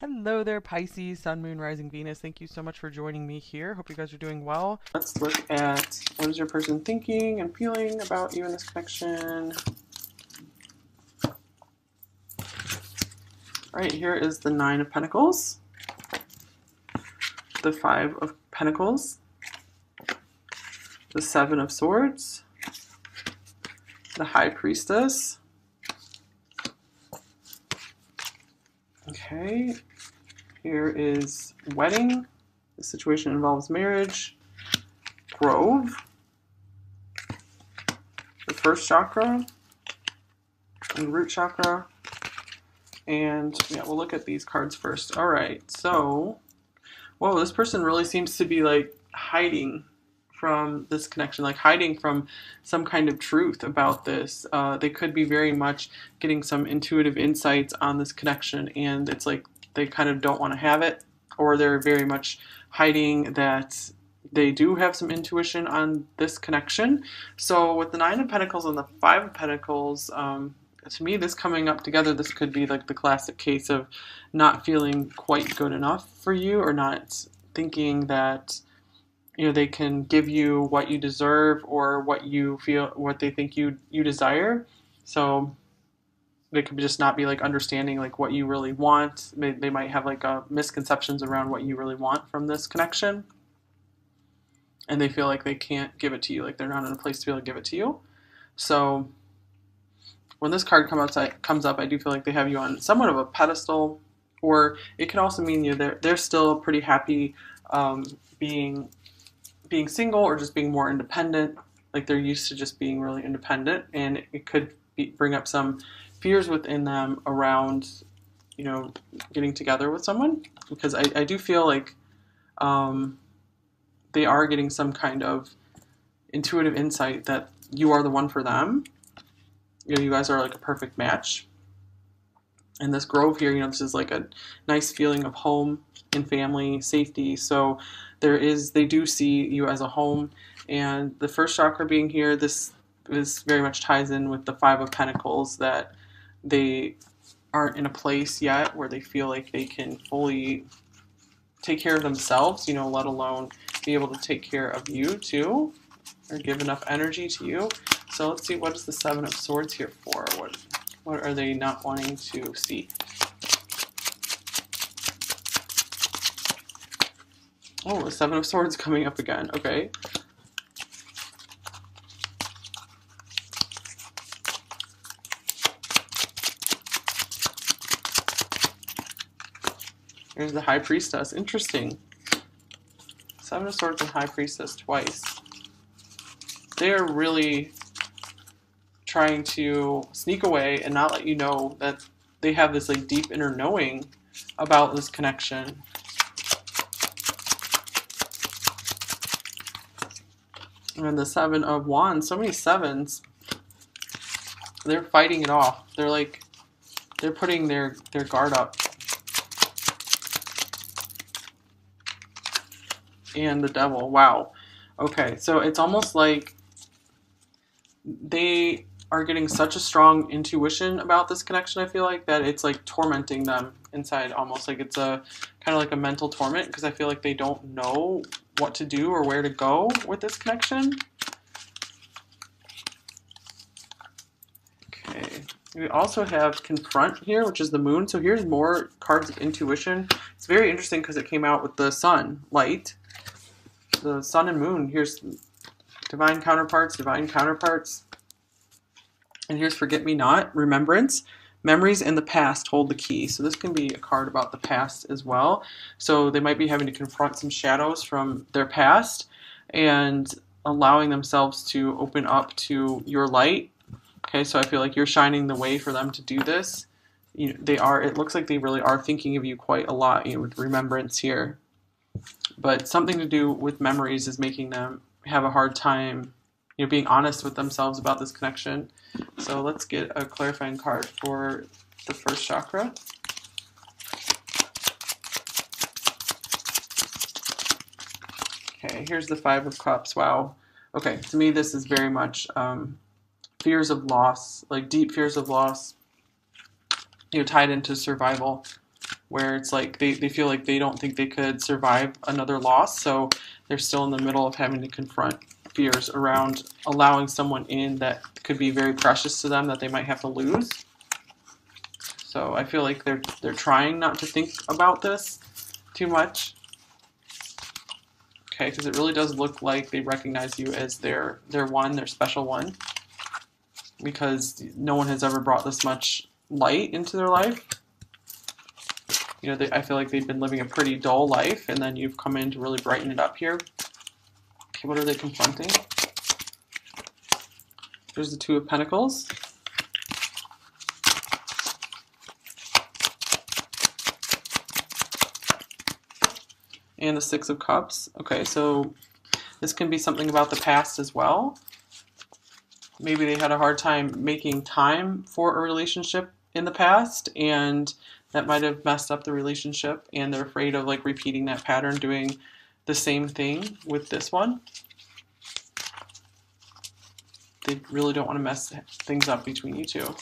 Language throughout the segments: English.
Hello there, Pisces, Sun, Moon, Rising, Venus. Thank you so much for joining me here. Hope you guys are doing well. Let's look at what is your person thinking and feeling about you in this connection. All right, here is the Nine of Pentacles, the Five of Pentacles, the Seven of Swords, the High Priestess. Okay, here is wedding. The situation involves marriage. Grove, the first chakra, and root chakra. And yeah, we'll look at these cards first. All right, so, whoa, this person really seems to be like hiding from this connection, like hiding from some kind of truth about this. They could be very much getting some intuitive insights on this connection, and it's like they kind of don't want to have it, or they're very much hiding that they do have some intuition on this connection. So with the Nine of Pentacles and the Five of Pentacles, to me, this coming up together, this could be like the classic case of not feeling quite good enough for you, or not thinking that they can give you what you deserve or what you feel, what they think you desire. So they could just not be like understanding like what you really want. They might have like misconceptions around what you really want from this connection, and they feel like they can't give it to you, like they're not in a place to be able to give it to you. So when this card comes up, I do feel like they have you on somewhat of a pedestal, or it could also mean they're still pretty happy being single, or just being more independent. Like they're used to just being really independent, and it could bring up some fears within them around getting together with someone, because I do feel like they are getting some kind of intuitive insight that you are the one for them. You guys are like a perfect match. And this grove here, this is like a nice feeling of home and family, safety. So they do see you as a home. And the first chakra being here, this very much ties in with the Five of Pentacles, that they aren't in a place yet where they feel like they can fully take care of themselves, let alone be able to take care of you too, or give enough energy to you. So let's see, what is the Seven of Swords here for? What are they not wanting to see? Oh, the Seven of Swords coming up again. Okay. There's the High Priestess. Interesting. Seven of Swords and High Priestess twice. They're really trying to sneak away and not let you know that they have this like deep inner knowing about this connection. And the Seven of Wands, so many sevens. They're fighting it off. They're putting their guard up. And the Devil. Wow. Okay, so it's almost like they are getting such a strong intuition about this connection, I feel like, that it's like tormenting them inside, almost like it's a kind of like a mental torment, because I feel like they don't know what to do or where to go with this connection. Okay. We also have Confront here, which is the Moon. So here's more cards of intuition. It's very interesting because it came out with the Sun, light. The Sun and Moon. Here's divine counterparts. And here's Forget-Me-Not, remembrance. Memories in the past hold the key. So this can be a card about the past as well. So they might be having to confront some shadows from their past and allowing themselves to open up to your light. Okay, so I feel like you're shining the way for them to do this. It looks like they really are thinking of you quite a lot, with remembrance here. But something to do with memories is making them have a hard time, being honest with themselves about this connection. So let's get a clarifying card for the first chakra. Okay, here's the Five of Cups. Wow. Okay, to me this is very much fears of loss, like deep fears of loss, tied into survival. where it's like they feel like they don't think they could survive another loss, so they're still in the middle of having to confront fears around allowing someone in that could be very precious to them that they might have to lose. So I feel like they're trying not to think about this too much. Okay, because it really does look like they recognize you as their one, their special one, because no one has ever brought this much light into their life. You know, I feel like they've been living a pretty dull life, and then you've come in to really brighten it up here. Okay, what are they confronting? There's the Two of Pentacles. And the Six of Cups. Okay, so this can be something about the past as well. Maybe they had a hard time making time for a relationship in the past, and that might have messed up the relationship, and they're afraid of like repeating that pattern, doing the same thing with this one. They really don't want to mess things up between you two.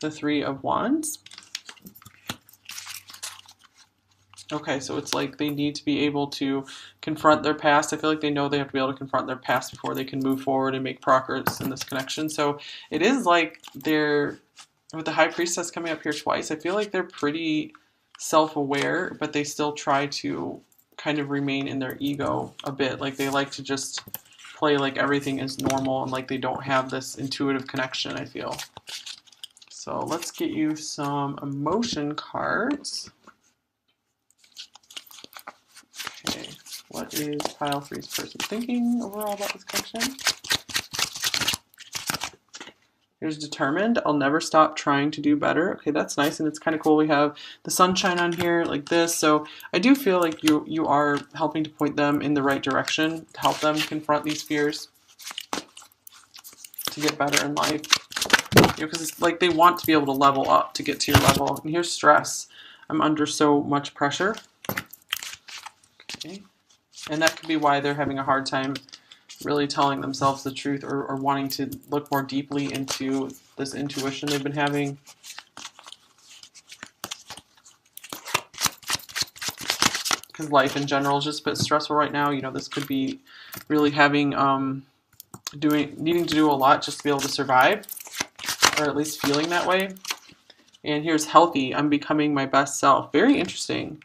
The Three of Wands. Okay, so it's like they need to be able to confront their past. I feel like they know they have to be able to confront their past before they can move forward and make progress in this connection. So it is like they're, with the High Priestess coming up here twice, I feel like they're pretty self-aware, but they still try to kind of remain in their ego a bit. Like they like to just play like everything is normal and like they don't have this intuitive connection, I feel. So let's get you some emotion cards. Okay, what is pile three's person thinking overall about this connection? Here's determined. I'll never stop trying to do better. Okay, that's nice, and it's kind of cool. We have the sunshine on here like this. So I do feel like you are helping to point them in the right direction, to help them confront these fears, to get better in life. You know, because it's like they want to be able to level up to get to your level. And here's stress. I'm under so much pressure. Okay. And that could be why they're having a hard time really telling themselves the truth, or wanting to look more deeply into this intuition they've been having. Because life in general is just a bit stressful right now. You know, this could be really having, needing to do a lot just to be able to survive, or at least feeling that way. And here's healthy. I'm becoming my best self. Very interesting.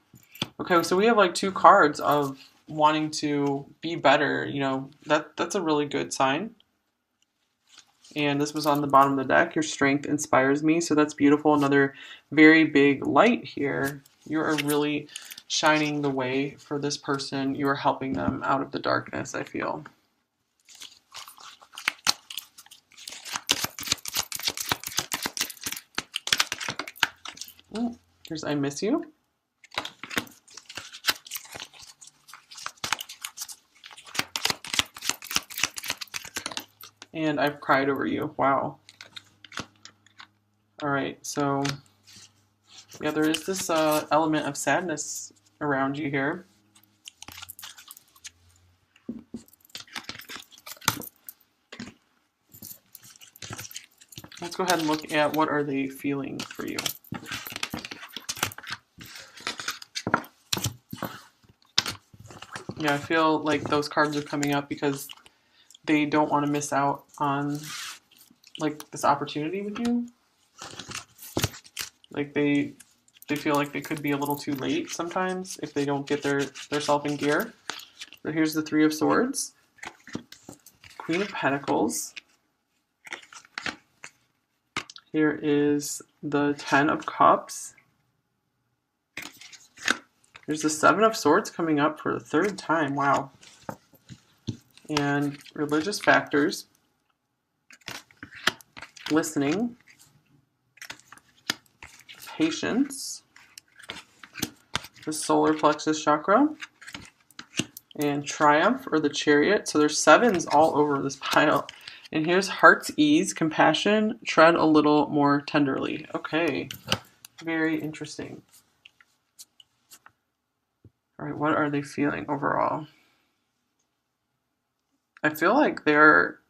Okay, so we have like two cards of wanting to be better. You know, that's a really good sign. And this was on the bottom of the deck. Your strength inspires me, so that's beautiful. Another very big light here. You are really shining the way for this person. You are helping them out of the darkness, I feel. Ooh, here's I miss you. And I've cried over you. Wow. All right, so yeah, there is this element of sadness around you here. Let's go ahead and look at what are they feeling for you. Yeah, I feel like those cards are coming up because they don't want to miss out on like this opportunity with you. Like they feel like they could be a little too late sometimes if they don't get their self in gear. So here's the Three of Swords, Queen of Pentacles. Here is the Ten of Cups. There's the Seven of Swords coming up for the third time. Wow. And religious factors, listening, patience, the solar plexus chakra, and triumph, or the Chariot. So there's sevens all over this pile. And here's heart's ease, compassion, tread a little more tenderly. Okay, very interesting. All right, what are they feeling overall? I feel like they're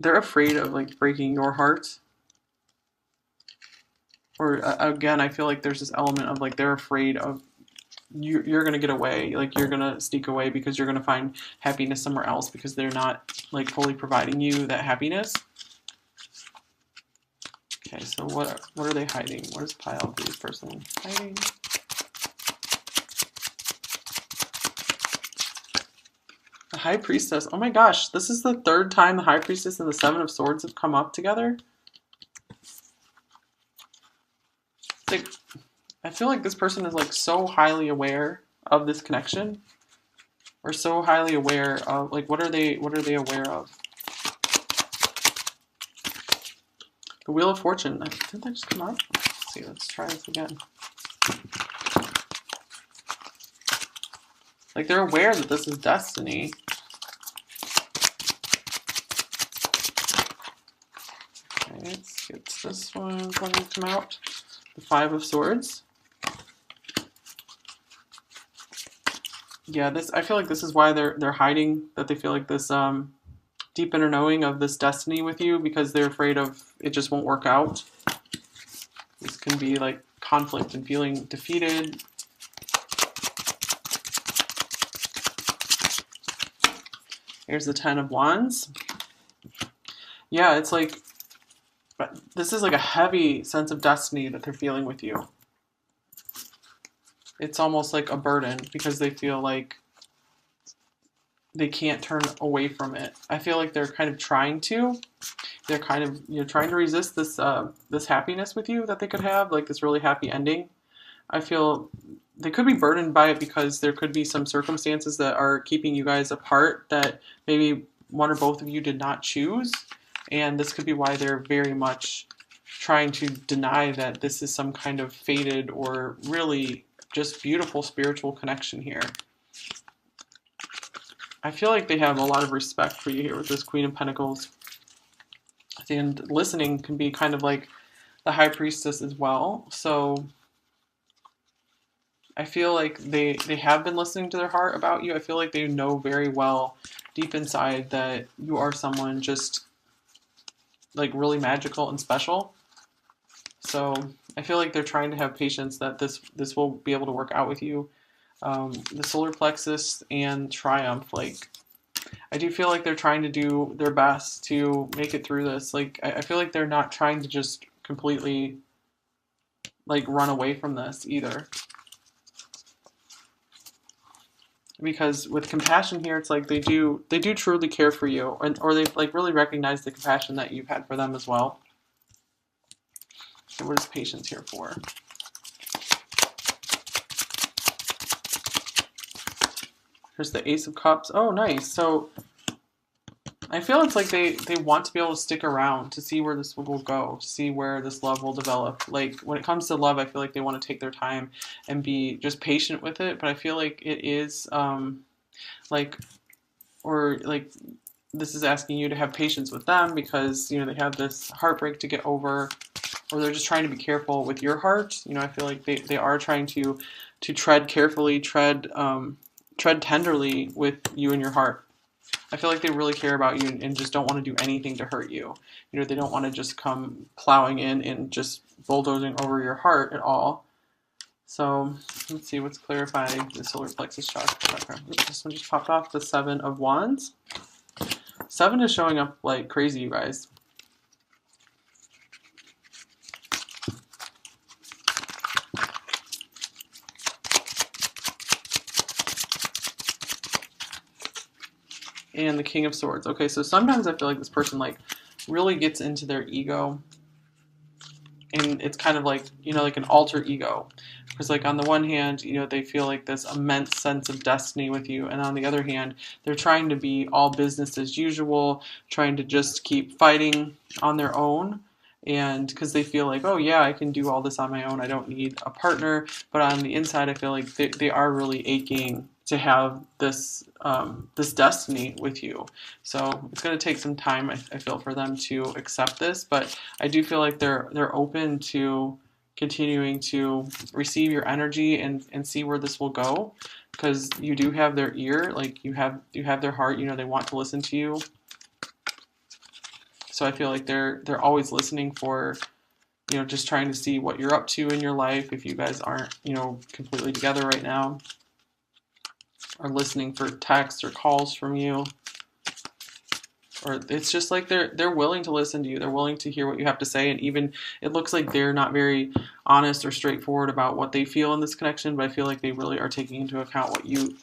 afraid of like breaking your heart. Or again, I feel like there's this element of like they're afraid of you're going to get away, like you're going to sneak away because you're going to find happiness somewhere else because they're not like fully providing you that happiness. Okay, so what are they hiding? What is pile B person hiding? The High Priestess. Oh my gosh, this is the third time the High Priestess and the Seven of Swords have come up together. Like, I feel like this person is like so highly aware of this connection, or so highly aware of like what are they aware of? The Wheel of Fortune. Didn't that just come up? Let's see. Let's try this again. Like they're aware that this is destiny. Okay, let's get this one going to come out. The Five of Swords. Yeah, I feel like this is why they're hiding, that they feel like this deep inner knowing of this destiny with you because they're afraid of it just won't work out. This can be like conflict and feeling defeated. Here's the Ten of Wands. Yeah, it's like, this is like a heavy sense of destiny that they're feeling with you. It's almost like a burden because they feel like they can't turn away from it. I feel like they're kind of trying to. They're kind of, trying to resist this this happiness with you that they could have, like this really happy ending. I feel they could be burdened by it because there could be some circumstances that are keeping you guys apart that maybe one or both of you did not choose. And this could be why they're very much trying to deny that this is some kind of fated or really just beautiful spiritual connection here. I feel like they have a lot of respect for you here with this Queen of Pentacles. And listening can be kind of like the High Priestess as well. So I feel like they have been listening to their heart about you. I feel like they know very well deep inside that you are someone just like really magical and special. So I feel like they're trying to have patience that this will be able to work out with you. The solar plexus and triumph, like I do feel like they're trying to do their best to make it through this. Like I feel like they're not trying to just completely like run away from this either. Because with compassion here, it's like they do truly care for you, or they like really recognize the compassion that you've had for them as well. So what is patience here for? Here's the Ace of Cups. Oh, nice. So I feel it's like they want to be able to stick around to see where this will go, to see where this love will develop. Like when it comes to love, I feel like they want to take their time and be just patient with it. But I feel like it is this is asking you to have patience with them because they have this heartbreak to get over, or they're just trying to be careful with your heart. I feel like they are trying to tread carefully, tread tenderly with you and your heart. I feel like they really care about you and just don't want to do anything to hurt you. They don't want to just come plowing in and just bulldozing over your heart at all. So let's see what's clarifying the solar plexus chakra. Oops, this one just popped off. The Seven of Wands. 7 is showing up like crazy, you guys. And the King of Swords. Okay, so sometimes I feel like this person like really gets into their ego, and it's kind of like like an alter ego, because like on the one hand they feel like this immense sense of destiny with you, and on the other hand they're trying to be all business as usual, trying to just keep fighting on their own, and because they feel like, oh yeah, I can do all this on my own, I don't need a partner. But on the inside I feel like they are really aching to have this this destiny with you. So it's going to take some time, I feel, for them to accept this, but I do feel like they're open to continuing to receive your energy and see where this will go, because you do have their ear, like you have their heart. They want to listen to you. So I feel like they're always listening for you know, just trying to see what you're up to in your life if you guys aren't, you know, completely together right now, or listening for texts or calls from you. Or it's just like they're willing to listen to you. They're willing to hear what you have to say, and even it looks like they're not very honest or straightforward about what they feel in this connection, but I feel like they really are taking into account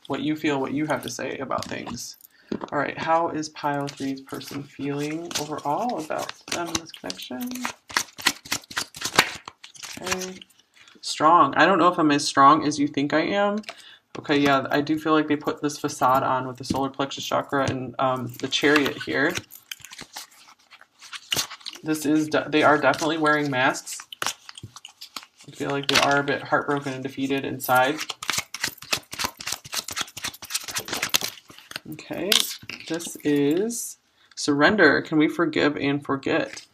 what you feel, what you have to say about things. All right, how is pile three's person feeling overall about them in this connection? Okay. Strong. I don't know if I'm as strong as you think I am. Okay, yeah, I do feel like they put this facade on with the solar plexus chakra and the chariot here. They are definitely wearing masks. I feel like they are a bit heartbroken and defeated inside. Okay, this is surrender. Can we forgive and forget?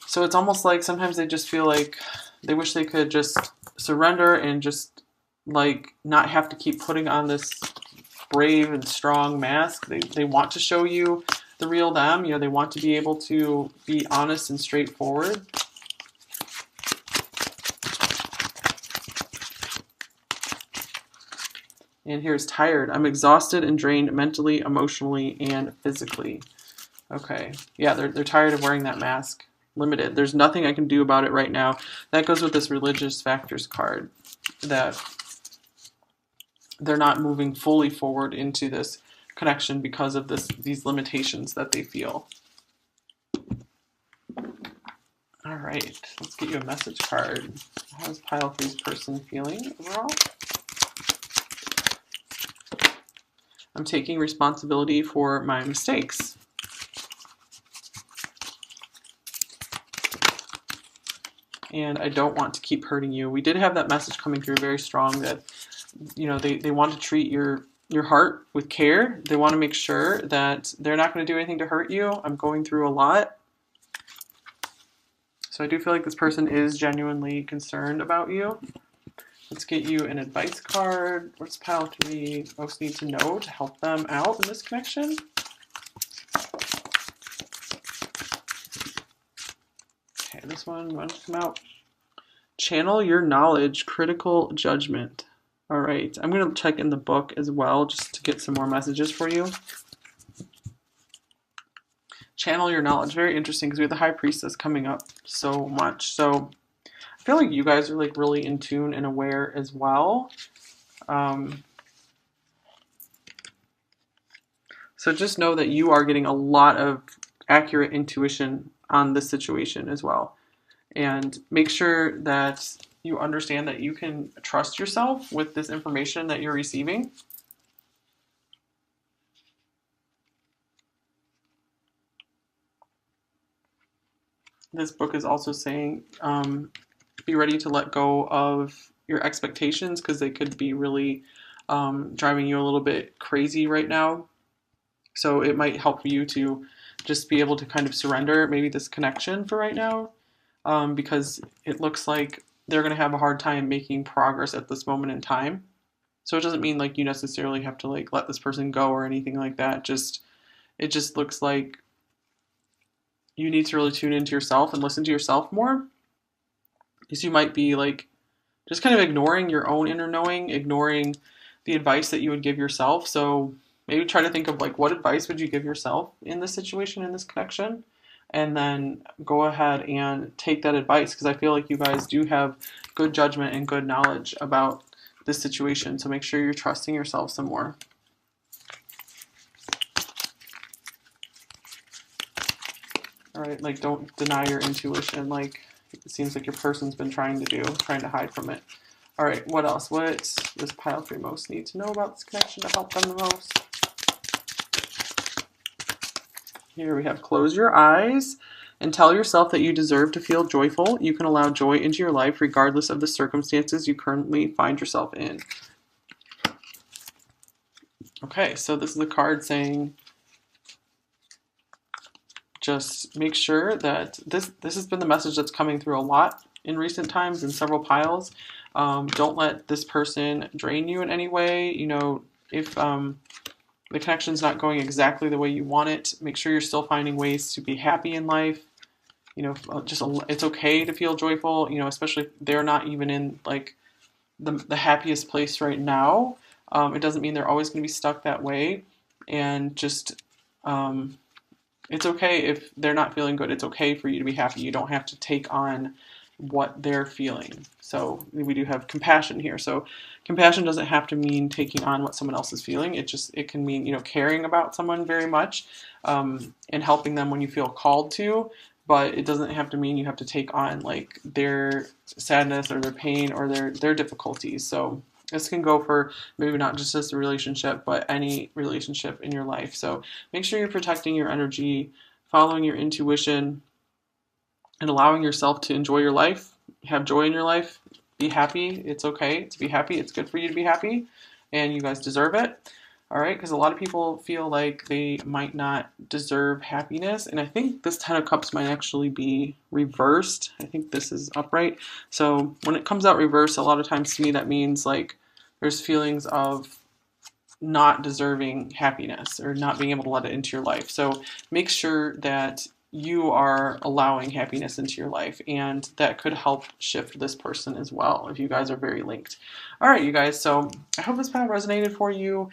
So it's almost like sometimes they just feel like they wish they could just surrender and just like not have to keep putting on this brave and strong mask. They want to show you the real them. You know, they want to be able to be honest and straightforward. And here's tired. I'm exhausted and drained mentally, emotionally, and physically. Okay. Yeah, they're tired of wearing that mask. Limited. There's nothing I can do about it right now. That goes with this religious factors card, that they're not moving fully forward into this connection because of these limitations that they feel. All right, let's get you a message card. How's pile three's person feeling overall? I'm taking responsibility for my mistakes. And I don't want to keep hurting you. We did have that message coming through very strong that, you know, they want to treat your heart with care. They want to make sure that they're not going to do anything to hurt you. I'm going through a lot. So I do feel like this person is genuinely concerned about you. Let's get you an advice card. What's pile three most need to know to help them out in this connection? Okay, this one wants to come out. Channel your knowledge, critical judgment. All right, I'm going to check in the book as well just to get some more messages for you. Channel your knowledge. Very interesting because we have the High Priestess coming up so much. So I feel like you guys are like really in tune and aware as well. So just know that you are getting a lot of accurate intuition on this situation as well. And make sure that you understand that you can trust yourself with this information that you're receiving. This book is also saying, be ready to let go of your expectations because they could be really driving you a little bit crazy right now. So it might help you to just be able to kind of surrender maybe this connection for right now, because it looks like they're going to have a hard time making progress at this moment in time. So it doesn't mean like you necessarily have to like let this person go or anything like that. It just looks like you need to really tune into yourself and listen to yourself more. Because you might be like just kind of ignoring your own inner knowing, ignoring the advice that you would give yourself. So maybe try to think of like what advice would you give yourself in this situation, in this connection, and then go ahead and take that advice because I feel like you guys do have good judgment and good knowledge about this situation. So make sure you're trusting yourself some more. All right, like don't deny your intuition like it seems like your person's been trying to hide from it. All right, what else? What does pile three most need to know about this connection to help them the most? Here we have close your eyes and tell yourself that you deserve to feel joyful. You can allow joy into your life regardless of the circumstances you currently find yourself in. Okay, so this is a card saying just make sure that this has been the message that's coming through a lot in recent times in several piles. Don't let this person drain you in any way. You know, if the connection's not going exactly the way you want it, make sure you're still finding ways to be happy in life. you know, just it's okay to feel joyful, you know, especially if they're not even in like the happiest place right now. It doesn't mean they're always going to be stuck that way. And just, it's okay if they're not feeling good. It's okay for you to be happy. You don't have to take on what they're feeling. So we do have compassion here. So compassion doesn't have to mean taking on what someone else is feeling. It can mean, you know, caring about someone very much, and helping them when you feel called to. But it doesn't have to mean you have to take on like their sadness or their pain or their difficulties. So this can go for maybe not just this relationship, but any relationship in your life. So make sure you're protecting your energy, following your intuition, and allowing yourself to enjoy your life, have joy in your life, be happy. It's okay to be happy. It's good for you to be happy, and you guys deserve it. All right, because a lot of people feel like they might not deserve happiness, and I think this Ten of Cups might actually be reversed. I think this is upright. So when it comes out reversed, a lot of times to me that means like there's feelings of not deserving happiness or not being able to let it into your life. So make sure that you are allowing happiness into your life, and that could help shift this person as well if you guys are very linked. All right, you guys, so I hope this path resonated for you.